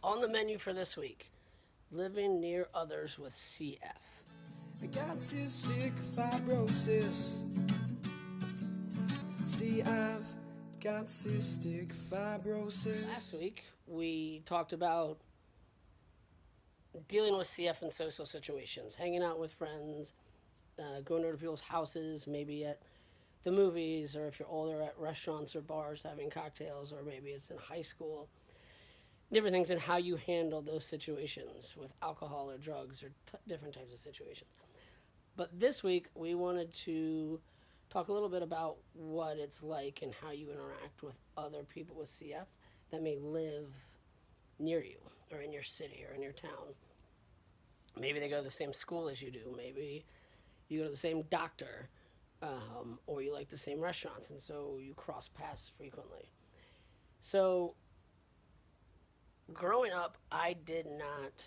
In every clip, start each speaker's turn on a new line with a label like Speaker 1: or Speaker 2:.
Speaker 1: On the menu for this week, living near others with CF.
Speaker 2: I got cystic fibrosis. See, I've got cystic fibrosis.
Speaker 1: Last week, we talked about dealing with CF in social situations, hanging out with friends, going over to people's houses, maybe at the movies, or if you're older, at restaurants or bars having cocktails, or maybe it's in high school. Different things, and how you handle those situations with alcohol or drugs or different types of situations. But this week, we wanted to talk a little bit about what it's like and how you interact with other people with CF that may live near you or in your city or in your town. Maybe they go to the same school as you do. Maybe you go to the same doctor, or you like the same restaurants, and so you cross paths frequently. So, growing up, I did not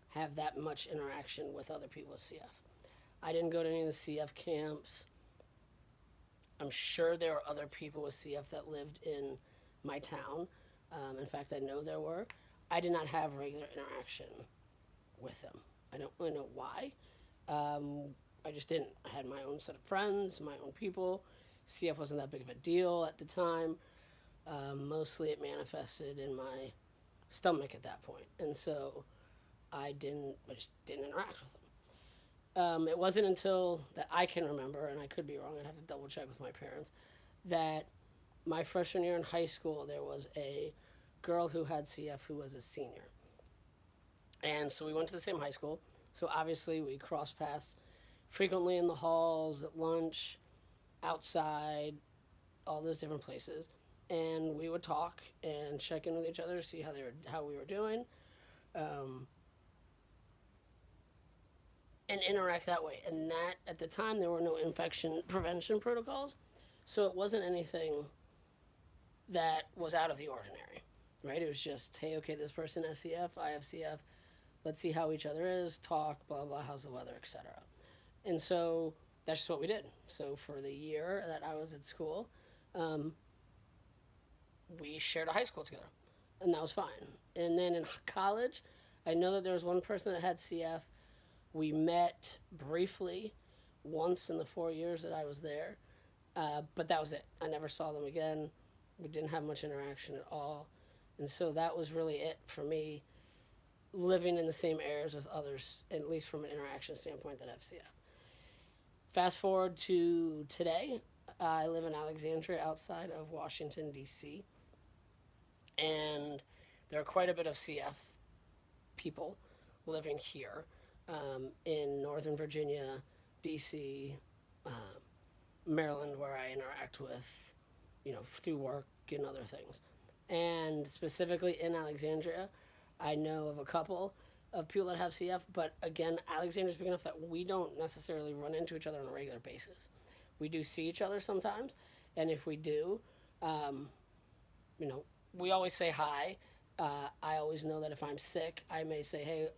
Speaker 1: have that much interaction with other people with CF. I didn't go to any of the CF camps. I'm sure there are other people with CF that lived in my town. In fact, I know there were. I did not have regular interaction with them. I don't really know why. I just didn't. I had my own set of friends, my own people. CF wasn't that big of a deal at the time. Mostly it manifested in my stomach at that point. And so I just didn't interact with them. It wasn't until that I can remember, and I could be wrong, I'd have to double check with my parents, that my freshman year in high school, there was a girl who had CF who was a senior. And so we went to the same high school. So obviously we crossed paths frequently in the halls, at lunch, outside, all those different places. And we would talk and check in with each other, see how we were doing, and interact that way. And that, at the time, there were no infection prevention protocols, so it wasn't anything that was out of the ordinary, right? It was just, hey, okay, this person has CF, I have CF, let's see how each other is, talk, blah, blah, how's the weather, etc. And so that's just what we did. So for the year that I was at school, we shared a high school together, and that was fine. And then in college, I know that there was one person that had CF. We met briefly once in the 4 years that I was there, but that was it. I never saw them again. We didn't have much interaction at all. And so that was really it for me, living in the same areas with others, at least from an interaction standpoint, that have CF. Fast forward to today, I live in Alexandria outside of Washington, D.C., and there are quite a bit of CF people living here in Northern Virginia, D.C., Maryland, where I interact with, through work and other things. And specifically in Alexandria, I know of a couple of people that have CF, but again, Alexandria is big enough that we don't necessarily run into each other on a regular basis. We do see each other sometimes, and if we do, we always say hi. I always know that if I'm sick, I may say, hey,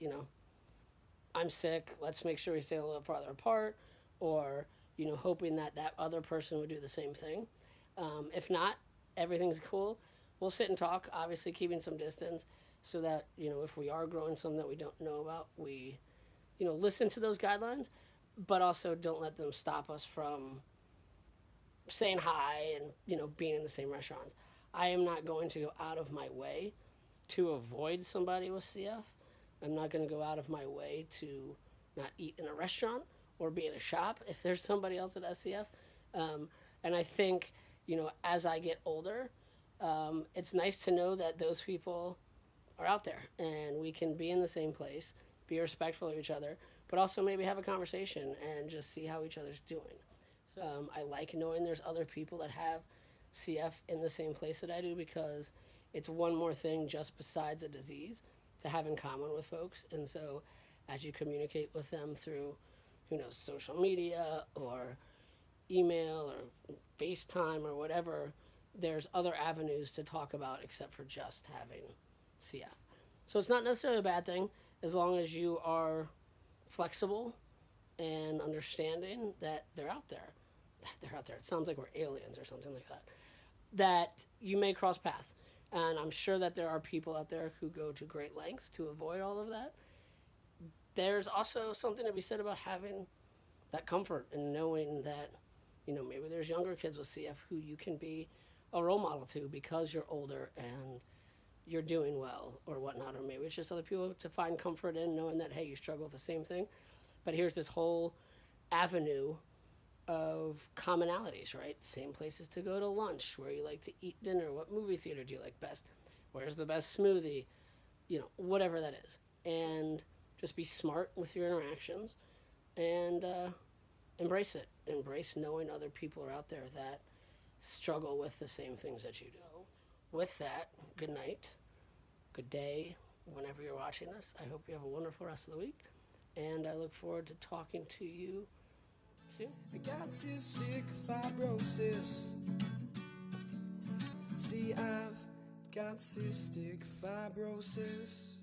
Speaker 1: I'm sick, let's make sure we stay a little farther apart, or, hoping that that other person would do the same thing. If not, everything's cool. We'll sit and talk, obviously keeping some distance, so that, if we are growing something that we don't know about, we, listen to those guidelines, but also don't let them stop us from saying hi and, being in the same restaurants. I am not going to go out of my way to avoid somebody with CF. I'm not going to go out of my way to not eat in a restaurant or be in a shop if there's somebody else at SCF. And I think, as I get older, it's nice to know that those people are out there and we can be in the same place, be respectful of each other, but also maybe have a conversation and just see how each other's doing. So I like knowing there's other people that have CF in the same place that I do, because it's one more thing just besides a disease to have in common with folks. And so as you communicate with them through, social media or email or FaceTime or whatever, there's other avenues to talk about except for just having CF. So it's not necessarily a bad thing as long as you are flexible and understanding that they're out there. They're out there. It sounds like we're aliens or something like that. That you may cross paths. And I'm sure that there are people out there who go to great lengths to avoid all of that. There's also something to be said about having that comfort and knowing that, maybe there's younger kids with CF who you can be a role model to because you're older and you're doing well or whatnot. Or maybe it's just other people to find comfort in knowing that, hey, you struggle with the same thing. But here's this whole avenue of commonalities, right? Same places to go to lunch, where you like to eat dinner, what movie theater do you like best, where's the best smoothie, whatever that is. And just be smart with your interactions and embrace it. Embrace knowing other people are out there that struggle with the same things that you do. With that, good night, good day, whenever you're watching this. I hope you have a wonderful rest of the week, and I look forward to talking to you soon.
Speaker 2: I got cystic fibrosis. See, I've got cystic fibrosis.